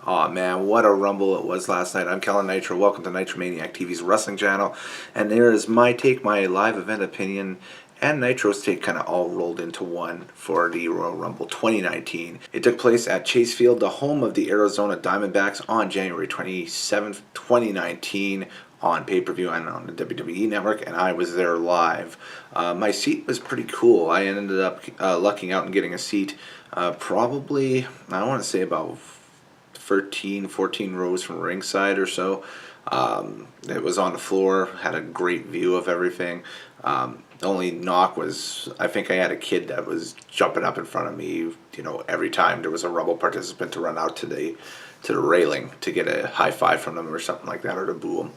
Aw man, what a rumble it was last night. I'm Kellen Nitro. Welcome to Nitromaniac TV's wrestling channel. And there is my take, my live event opinion, and Nitro's take kind of all rolled into one for the Royal Rumble 2019. It took place at Chase Field, the home of the Arizona Diamondbacks, on January 27th, 2019, on pay-per-view and on the WWE Network, and I was there live. My seat was pretty cool. I ended up lucking out and getting a seat probably, I want to say about 13, 14 rows from ringside or so. It was on the floor, had a great view of everything. The only knock was I think I had a kid that was jumping up in front of me, every time there was a Rumble participant to run out to the railing to get a high five from them or something like that, or to boo them.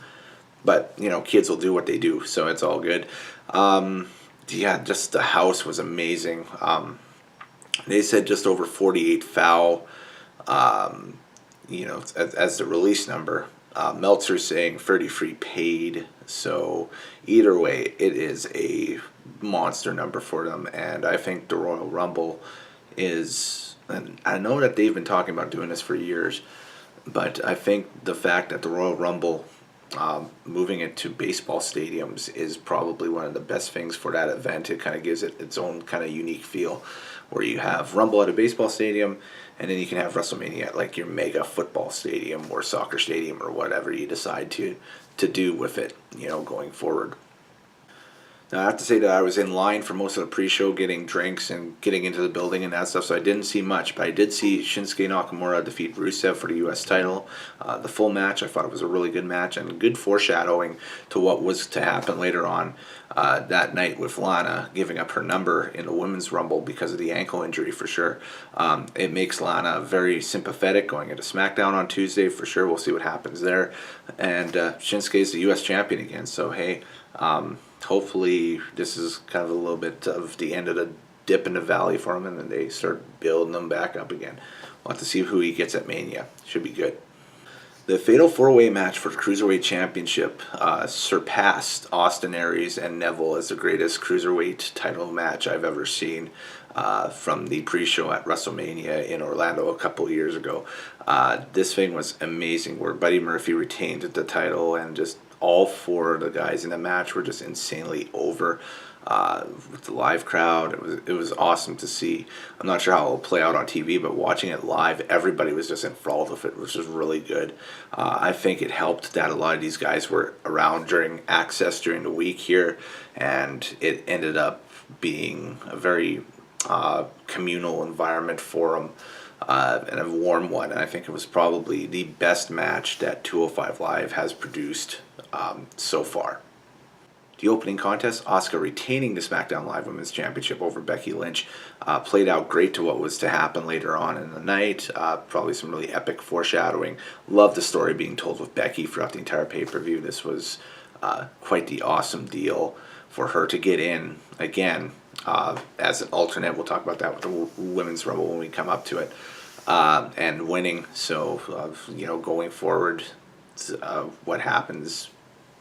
But, kids will do what they do, so it's all good. Yeah, just the house was amazing. They said just over 48 foul. As the release number. Meltzer's saying 33 paid. So either way, it is a monster number for them. And I think the Royal Rumble is, and I know that they've been talking about doing this for years, but I think the fact that the Royal Rumble, moving it to baseball stadiums, is probably one of the best things for that event. It kind of gives it its own kind of unique feel, where you have Rumble at a baseball stadium, and then you can have WrestleMania at like your mega football stadium or soccer stadium or whatever you decide to do with it, going forward. Now, I have to say that I was in line for most of the pre-show, getting drinks and getting into the building and that stuff, so I didn't see much, but I did see Shinsuke Nakamura defeat Rusev for the U.S. title. The full match, I thought it was a really good match and good foreshadowing to what was to happen later on that night, with Lana giving up her number in the Women's Rumble because of the ankle injury, for sure. It makes Lana very sympathetic going into SmackDown on Tuesday, for sure. We'll see what happens there. And Shinsuke is the U.S. champion again, so hey, hopefully this is kind of a little bit of the end of the dip in the valley for him, and then they start building them back up again. We'll have to see who he gets at Mania. Should be good. The Fatal 4-Way match for the Cruiserweight Championship surpassed Austin Aries and Neville as the greatest Cruiserweight title match I've ever seen from the pre-show at WrestleMania in Orlando a couple of years ago. This thing was amazing, where Buddy Murphy retained the title, and just all four of the guys in the match were just insanely over. With the live crowd, it was awesome to see. I'm not sure how it'll play out on TV, but watching it live, everybody was just enthralled with it, which was really good. I think it helped that a lot of these guys were around during Access during the week here, and it ended up being a very communal environment for them, and a warm one. And I think it was probably the best match that 205 Live has produced so far. The opening contest, Asuka retaining the SmackDown Live Women's Championship over Becky Lynch, played out great to what was to happen later on in the night. Probably some really epic foreshadowing. Love the story being told with Becky throughout the entire pay-per-view. This was quite the awesome deal for her to get in again as an alternate. We'll talk about that with the Women's Rumble when we come up to it. And winning. So, going forward, what happens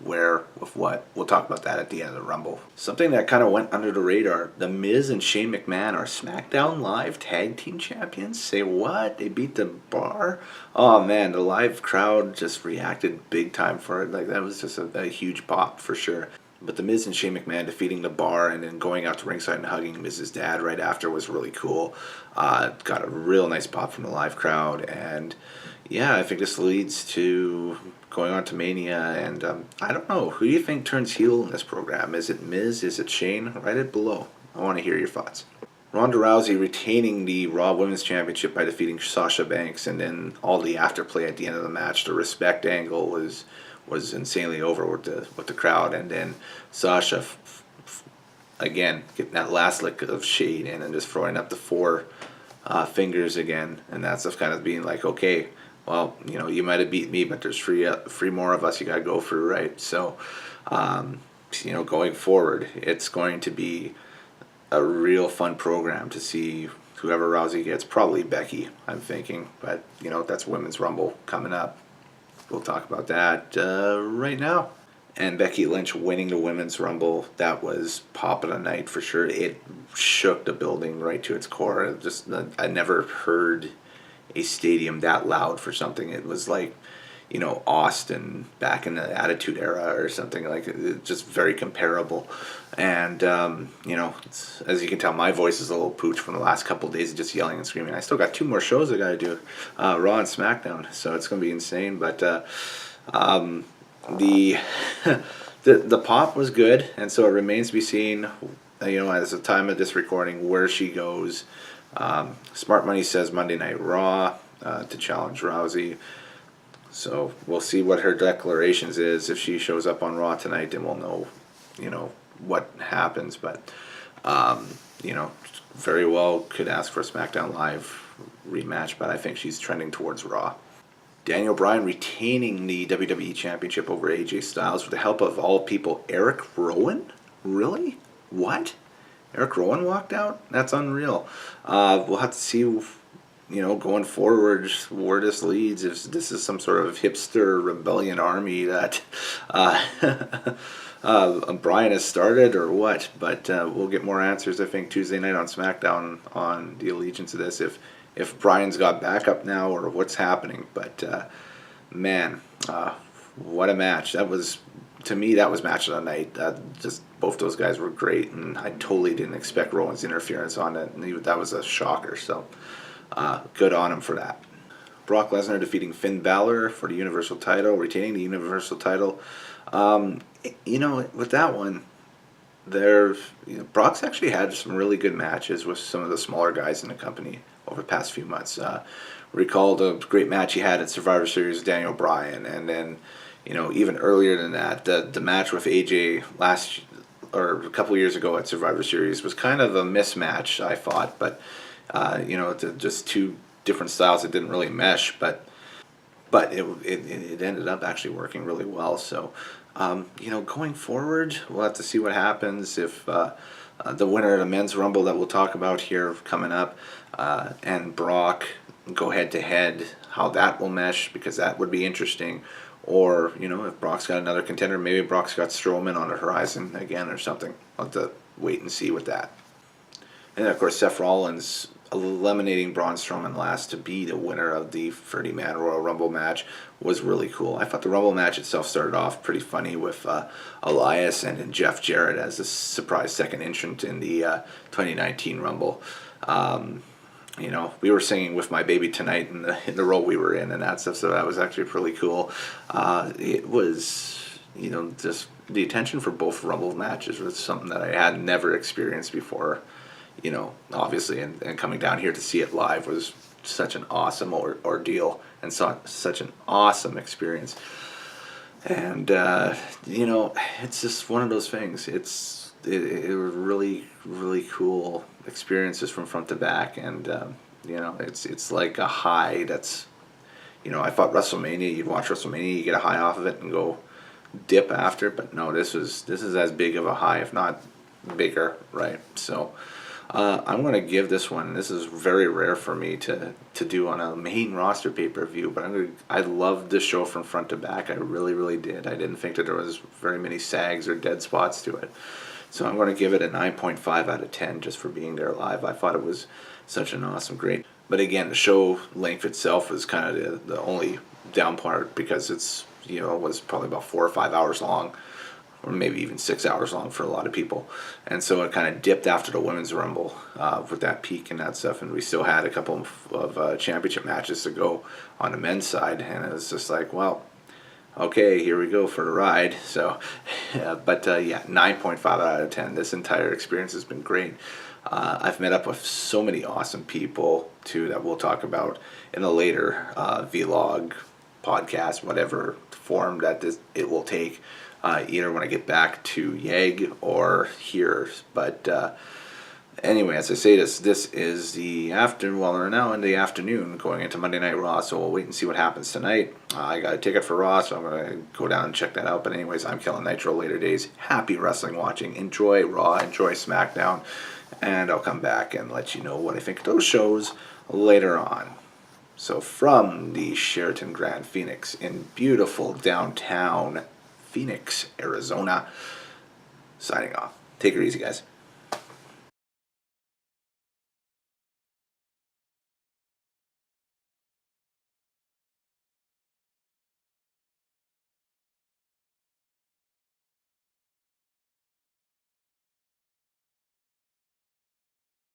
where, with what, we'll talk about that at the end of the Rumble. Something that kind of went under the radar, The Miz and Shane McMahon are SmackDown Live Tag Team Champions. Say what? They beat the Bar? Oh man, the live crowd just reacted big time for it. Like, that was just a huge pop for sure. But The Miz and Shane McMahon defeating the Bar and then going out to ringside and hugging Miz's dad right after was really cool. Got a real nice pop from the live crowd, and yeah, I think this leads to going on to Mania, and I don't know, who do you think turns heel in this program? Is it Miz? Is it Shane? Write it below. I want to hear your thoughts. Ronda Rousey retaining the Raw Women's Championship by defeating Sasha Banks, and then all the afterplay at the end of the match. The respect angle was insanely over with the crowd, and then Sasha again getting that last lick of shade in and just throwing up the four fingers again, and that's kind of being like, okay, well, you might have beat me, but there's three more of us you got to go through, right? So, going forward, it's going to be a real fun program to see whoever Rousey gets. Probably Becky, I'm thinking, but that's Women's Rumble coming up. We'll talk about that right now. And Becky Lynch winning the Women's Rumble, that was pop of the night for sure. It shook the building right to its core. I never heard a stadium that loud for something. It was like, Austin back in the Attitude Era or something, like just very comparable. And as you can tell, my voice is a little pooch from the last couple of days of just yelling and screaming. I still got 2 more shows I got to do, Raw and SmackDown, so it's going to be insane. But the the pop was good, and so it remains to be seen. As the time of this recording, where she goes. Smart Money says Monday Night Raw to challenge Rousey. So we'll see what her declarations is. If she shows up on Raw tonight, then we'll know, what happens. But, very well could ask for a SmackDown Live rematch, but I think she's trending towards Raw. Daniel Bryan retaining the WWE Championship over AJ Styles with the help of all people, Eric Rowan? Really? What? Eric Rowan walked out? That's unreal. We'll have to see, going forward where this leads. If this is some sort of hipster rebellion army that Bryan has started or what. But we'll get more answers, I think, Tuesday night on SmackDown on the allegiance of this. If Bryan's got backup now or what's happening. But, man, what a match. To me, that was match of the night. Just both those guys were great, and I totally didn't expect Rowan's interference on it. And that was a shocker, so good on him for that. Brock Lesnar defeating Finn Balor for the Universal title, retaining the Universal title. With that one, Brock's actually had some really good matches with some of the smaller guys in the company over the past few months. Recall the great match he had at Survivor Series with Daniel Bryan, and then even earlier than that, the match with AJ a couple years ago at Survivor Series was kind of a mismatch, I thought, but just 2 different styles that didn't really mesh, but it ended up actually working really well. So, going forward, we'll have to see what happens if the winner of the Men's Rumble that we'll talk about here coming up and Brock go head to head, how that will mesh, because that would be interesting. Or, if Brock's got another contender, maybe Brock's got Strowman on the horizon again or something. I'll have to wait and see with that. And then, of course, Seth Rollins eliminating Braun Strowman last to be the winner of the 30-man Royal Rumble match was really cool. I thought the Rumble match itself started off pretty funny with Elias and Jeff Jarrett as a surprise second entrant in the 2019 Rumble. We were singing "With My Baby Tonight" in the role we were in and that stuff, so that was actually pretty cool. It was, just the attention for both Rumble matches was something that I had never experienced before. Obviously, and coming down here to see it live was such an awesome ordeal and such an awesome experience. And, it's just one of those things. It was really, really cool experiences from front to back, and it's like a high that's, I thought WrestleMania, you'd watch WrestleMania, you get a high off of it and go dip after, but no, this is as big of a high, if not bigger, right? So I'm going to give this one, this is very rare for me to do on a main roster pay-per-view, but I loved this show from front to back. I really, really did. I didn't think that there was very many sags or dead spots to it. So I'm going to give it a 9.5 out of 10 just for being there live. I thought it was such an awesome, great. But again, the show length itself is kind of the only down part, because it was probably about 4 or 5 hours long, or maybe even 6 hours long for a lot of people. And so it kind of dipped after the Women's Rumble with that peak and that stuff. And we still had a couple of championship matches to go on the men's side. And it was just like, well, okay, here we go for the ride. So, but 9.5 out of 10. This entire experience has been great. I've met up with so many awesome people, too, that we'll talk about in a later vlog, podcast, whatever form that it will take, either when I get back to YEG or here. But anyway, as I say this is the afternoon, well, we're now in the afternoon going into Monday Night Raw, so we'll wait and see what happens tonight. I got a ticket for Raw, so I'm going to go down and check that out. But anyways, I'm killing Nitro later days. Happy wrestling watching. Enjoy Raw, enjoy SmackDown, and I'll come back and let you know what I think of those shows later on. So from the Sheraton Grand Phoenix in beautiful downtown Phoenix, Arizona, signing off. Take it easy, guys.